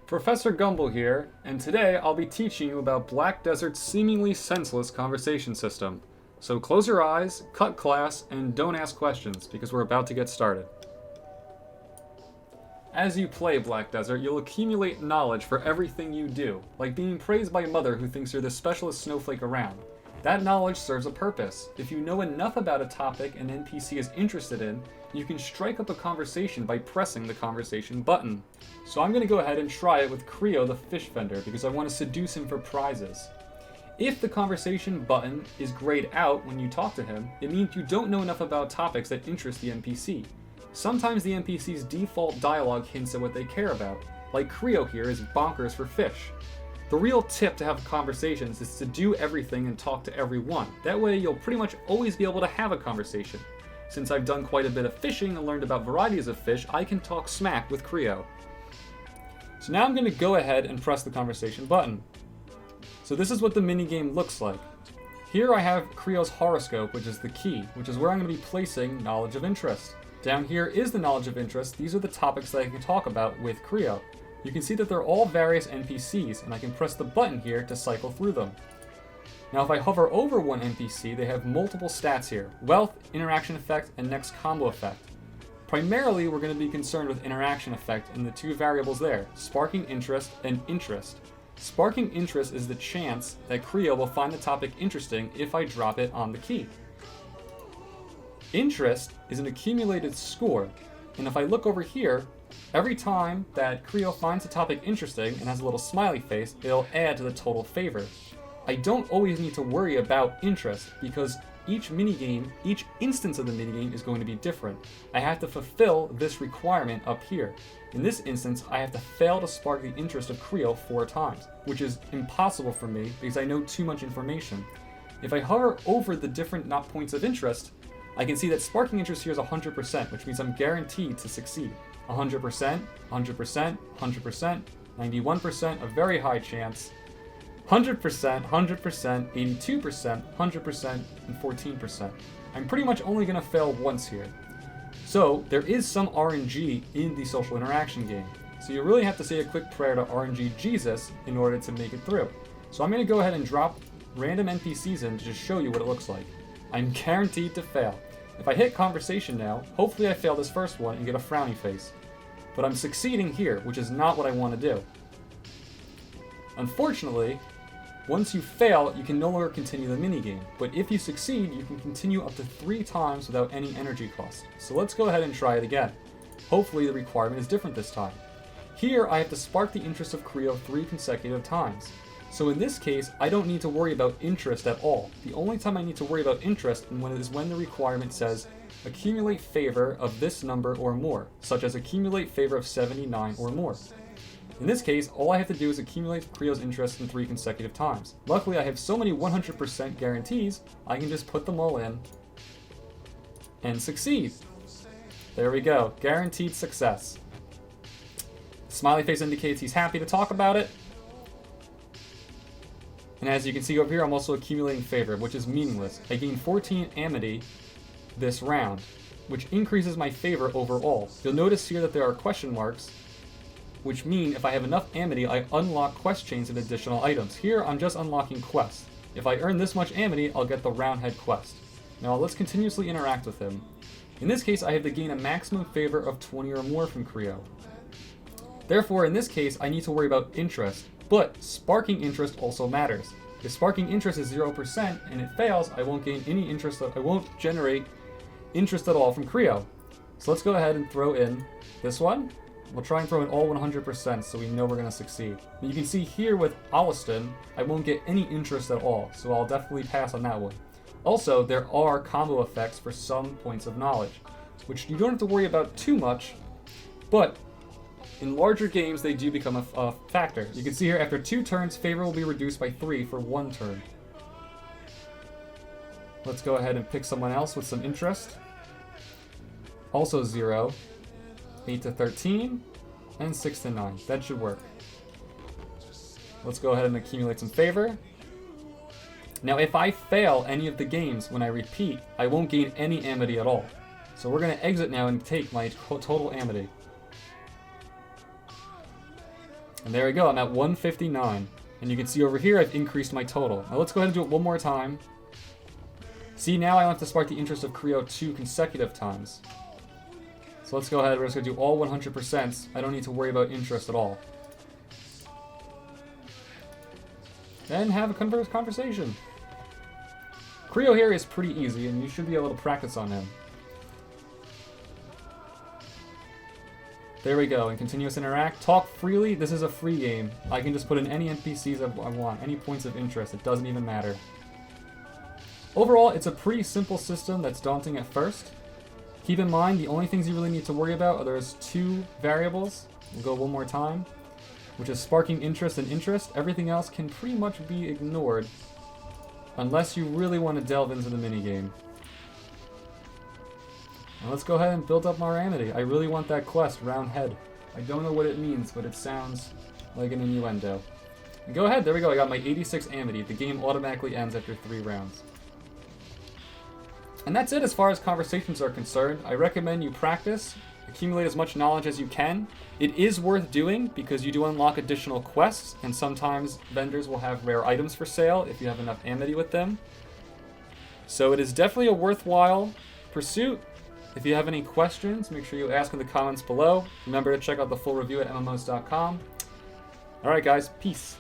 Professor Gumble here, and today I'll be teaching you about Black Desert's seemingly senseless conversation system. So close your eyes, cut class, and don't ask questions, because we're about to get started. As you play Black Desert, you'll accumulate knowledge for everything you do, like being praised by a mother who thinks you're the specialist snowflake around. That knowledge serves a purpose. If you know enough about a topic an NPC is interested in, you can strike up a conversation by pressing the conversation button. So I'm going to go ahead and try it with Creo the fish vendor because I want to seduce him for prizes. If the conversation button is grayed out when you talk to him, it means you don't know enough about topics that interest the NPC. Sometimes the NPC's default dialogue hints at what they care about, like Creo here is bonkers for fish. The real tip to have conversations is to do everything and talk to everyone. That way you'll pretty much always be able to have a conversation. Since I've done quite a bit of fishing and learned about varieties of fish, I can talk smack with Creo. So now I'm going to go ahead and press the conversation button. So this is what the minigame looks like. Here I have Creo's horoscope, which is the key, which is where I'm going to be placing knowledge of interest. Down here is the knowledge of interest. These are the topics that I can talk about with Creo. You can see that they're all various NPCs, and I can press the button here to cycle through them. Now if I hover over one NPC, they have multiple stats here: wealth, interaction effect, and next combo effect. Primarily, we're going to be concerned with interaction effect and the two variables there, sparking interest and interest. Sparking interest is the chance that Creo will find the topic interesting if I drop it on the key. Interest is an accumulated score, and if I look over here, every time that Creo finds a topic interesting and has a little smiley face, it'll add to the total favor. I don't always need to worry about interest because each minigame, each instance of the minigame is going to be different. I have to fulfill this requirement up here. In this instance, I have to fail to spark the interest of Creo 4 times, which is impossible for me because I know too much information. If I hover over the different points of interest, I can see that sparking interest here is 100%, which means I'm guaranteed to succeed. 100%, 100%, 100%, 91%, a very high chance, 100%, 100%, 82%, 100%, and 14%. I'm pretty much only going to fail once here. So there is some RNG in the social interaction game. So you really have to say a quick prayer to RNG Jesus in order to make it through. So I'm going to go ahead and drop random NPCs in to just show you what it looks like. I'm guaranteed to fail. If I hit conversation now, hopefully I fail this first one and get a frowny face. But I'm succeeding here, which is not what I want to do. Unfortunately, once you fail, you can no longer continue the minigame. But if you succeed, you can continue up to 3 times without any energy cost. So let's go ahead and try it again. Hopefully the requirement is different this time. Here I have to spark the interest of Creo 3 consecutive times. So in this case, I don't need to worry about interest at all. The only time I need to worry about interest is when the requirement says accumulate favor of this number or more, such as accumulate favor of 79 or more. In this case, all I have to do is accumulate Creo's interest in 3 consecutive times. Luckily, I have so many 100% guarantees, I can just put them all in and succeed. There we go, guaranteed success. Smiley face indicates he's happy to talk about it. And as you can see over here, I'm also accumulating favor, which is meaningless. I gain 14 Amity this round, which increases my favor overall. You'll notice here that there are question marks, which mean if I have enough Amity, I unlock quest chains and additional items. Here, I'm just unlocking quests. If I earn this much Amity, I'll get the Roundhead quest. Now, let's continuously interact with him. In this case, I have to gain a maximum favor of 20 or more from Creo. Therefore, in this case, I need to worry about interest. But sparking interest also matters. If sparking interest is 0% and it fails, I won't gain any interest. I won't generate interest at all from Creo. So let's go ahead and throw in this one. We'll try and throw in all 100% so we know we're going to succeed. And you can see here with Olliston, I won't get any interest at all, so I'll definitely pass on that one. Also, there are combo effects for some points of knowledge, which you don't have to worry about too much, but in larger games, they do become a factor. You can see here, after 2 turns, favor will be reduced by 3 for 1 turn. Let's go ahead and pick someone else with some interest. Also 0, 8 to 13, and 6 to 9. That should work. Let's go ahead and accumulate some favor. Now, if I fail any of the games when I repeat, I won't gain any Amity at all. So we're going to exit now and take my total Amity. And there we go, I'm at 159. And you can see over here I've increased my total. Now let's go ahead and do it one more time. See, now I don't have to spark the interest of Creo 2 consecutive times. So let's go ahead, we're just going to do all 100%. I don't need to worry about interest at all. And have a conversation. Creo here is pretty easy, and you should be able to practice on him. There we go, and continuous interact. Talk freely, this is a free game. I can just put in any NPCs I want, any points of interest, it doesn't even matter. Overall, it's a pretty simple system that's daunting at first. Keep in mind, the only things you really need to worry about are those two variables. We'll go one more time, which is sparking interest and interest. Everything else can pretty much be ignored, unless you really want to delve into the minigame. Now let's go ahead and build up our Amity. I really want that quest, round head. I don't know what it means, but it sounds like an innuendo. And go ahead, there we go, I got my 86 Amity. The game automatically ends after 3 rounds. And that's it as far as conversations are concerned. I recommend you practice, accumulate as much knowledge as you can. It is worth doing because you do unlock additional quests, and sometimes vendors will have rare items for sale if you have enough Amity with them. So it is definitely a worthwhile pursuit. If you have any questions, make sure you ask in the comments below. Remember to check out the full review at MMOs.com. Alright guys, peace.